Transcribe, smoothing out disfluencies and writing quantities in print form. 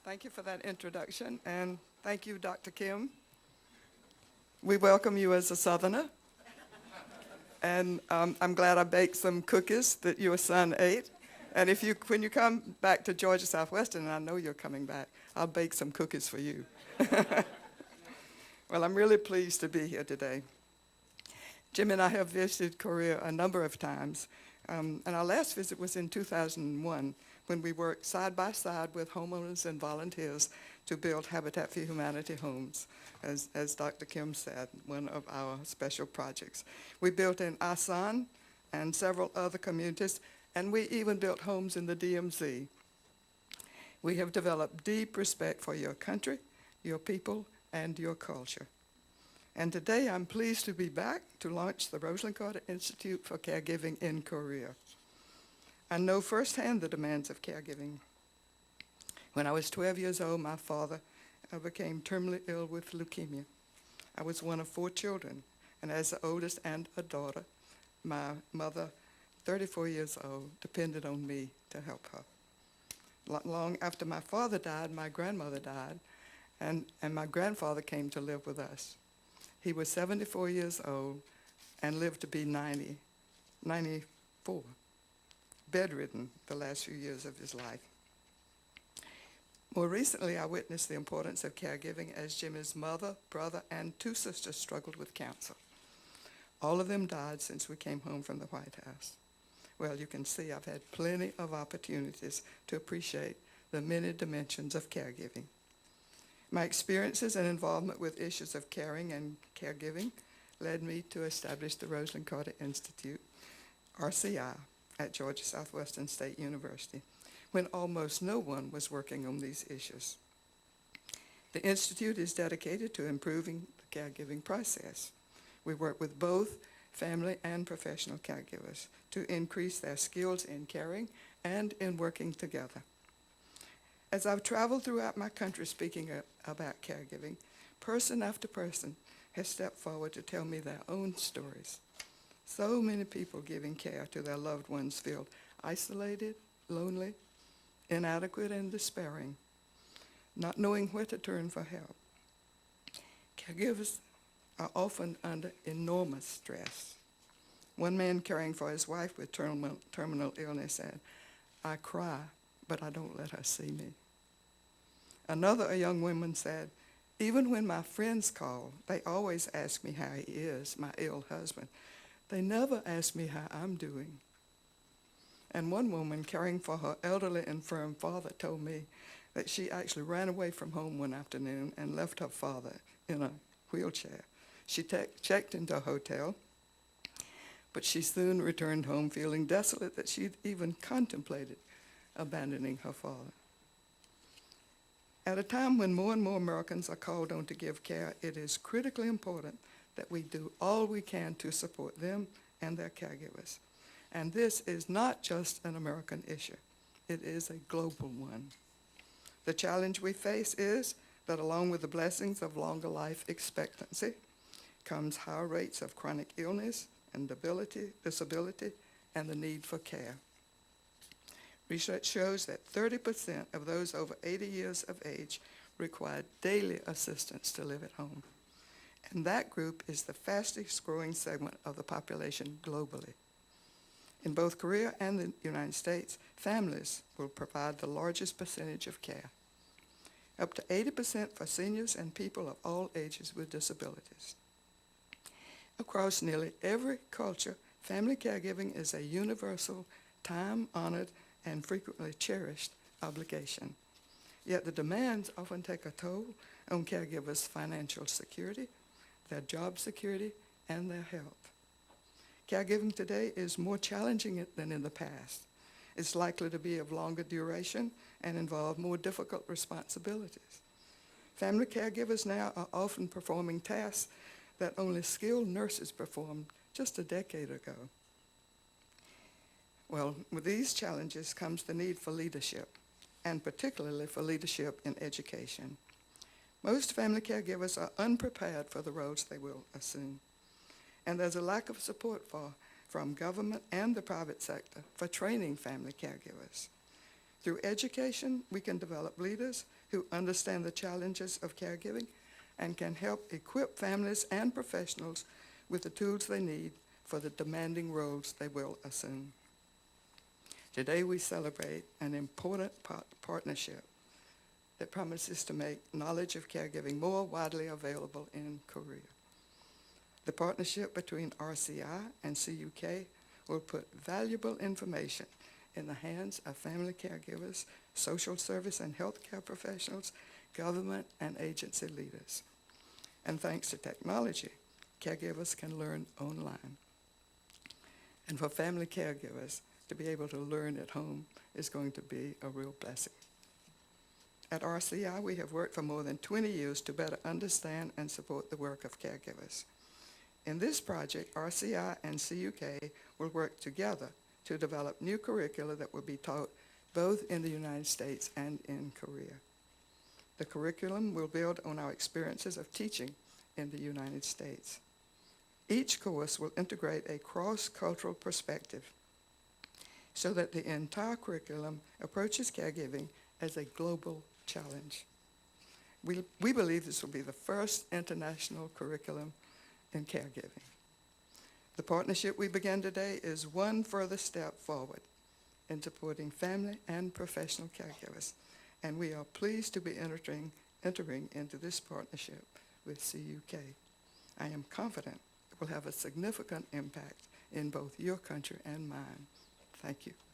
Thank you for that introduction, and thank you, Dr. Kim. We welcome you as a Southerner, and I'm glad I baked some cookies that your son ate. And when you come back to Georgia Southwestern, and I know you're coming back, I'll bake some cookies for you. Well, I'm really pleased to be here today. Jim and I have visited Korea a number of times, and our last visit was in 2001, when we worked side by side with homeowners and volunteers to build Habitat for Humanity homes, as Dr. Kim said, one of our special projects. We built in Asan and several other communities, and we even built homes in the DMZ. We have developed deep respect for your country, your people, and your culture. And today I'm pleased to be back to launch the Rosalind Carter Institute for Caregiving in Korea. I know firsthand the demands of caregiving. When I was 12 years old, my father became terminally ill with leukemia. I was one of 4 children, and as the oldest and a daughter, my mother, 34 years old, depended on me to help her. Long after my father died, my grandmother died, and my grandfather came to live with us. He was 74 years old and lived to be 94, bedridden the last few years of his life. More recently, I witnessed the importance of caregiving as Jimmy's mother, brother, and 2 sisters struggled with cancer. All of them died since we came home from the White House. Well, you can see I've had plenty of opportunities to appreciate the many dimensions of caregiving. My experiences and involvement with issues of caring and caregiving led me to establish the Rosalind Carter Institute, RCI, at Georgia Southwestern State University, when almost no one was working on these issues. The Institute is dedicated to improving the caregiving process. We work with both family and professional caregivers to increase their skills in caring and in working together. As I've traveled throughout my country speaking about caregiving, person after person has stepped forward to tell me their own stories. So many people giving care to their loved ones feel isolated, lonely, inadequate, and despairing, not knowing where to turn for help. Caregivers are often under enormous stress. One man caring for his wife with terminal illness said, "I cry, but I don't let her see me." Another, a young woman, said, "Even when my friends call, they always ask me how he is, my ill husband. They never ask me how I'm doing." And one woman caring for her elderly infirm father told me that she actually ran away from home one afternoon and left her father in a wheelchair. She checked into a hotel, but she soon returned home feeling desolate that she'd even contemplated abandoning her father. At a time when more and more Americans are called on to give care, it is critically important that we do all we can to support them and their caregivers. And this is not just an American issue. It is a global one. The challenge we face is that along with the blessings of longer life expectancy comes higher rates of chronic illness and disability, and the need for care. Research shows that 30% of those over 80 years of age require daily assistance to live at home. And that group is the fastest growing segment of the population globally. In both Korea and the United States, families will provide the largest percentage of care, up to 80% for seniors and people of all ages with disabilities. Across nearly every culture, family caregiving is a universal, time-honored, and frequently cherished obligation. Yet the demands often take a toll on caregivers' financial security, their job security, and their health. Caregiving today is more challenging than in the past. It's likely to be of longer duration and involve more difficult responsibilities. Family caregivers now are often performing tasks that only skilled nurses performed just a decade ago. Well, with these challenges comes the need for leadership, and particularly for leadership in education. Most family caregivers are unprepared for the roles they will assume, and there's a lack of support from government and the private sector for training family caregivers. Through education, we can develop leaders who understand the challenges of caregiving and can help equip families and professionals with the tools they need for the demanding roles they will assume. Today we celebrate an important partnership that promises to make knowledge of caregiving more widely available in Korea. The partnership between RCI and CUK will put valuable information in the hands of family caregivers, social service and healthcare professionals, government and agency leaders. And thanks to technology, caregivers can learn online. And for family caregivers, to be able to learn at home is going to be a real blessing. At RCI, we have worked for more than 20 years to better understand and support the work of caregivers. In this project, RCI and CUK will work together to develop new curricula that will be taught both in the United States and in Korea. The curriculum will build on our experiences of teaching in the United States. Each course will integrate a cross-cultural perspective so that the entire curriculum approaches caregiving as a global challenge. We believe this will be the first international curriculum in caregiving. The partnership we began today is one further step forward in supporting family and professional caregivers, and we are pleased to be entering into this partnership with CUK. I am confident it will have a significant impact in both your country and mine. Thank you.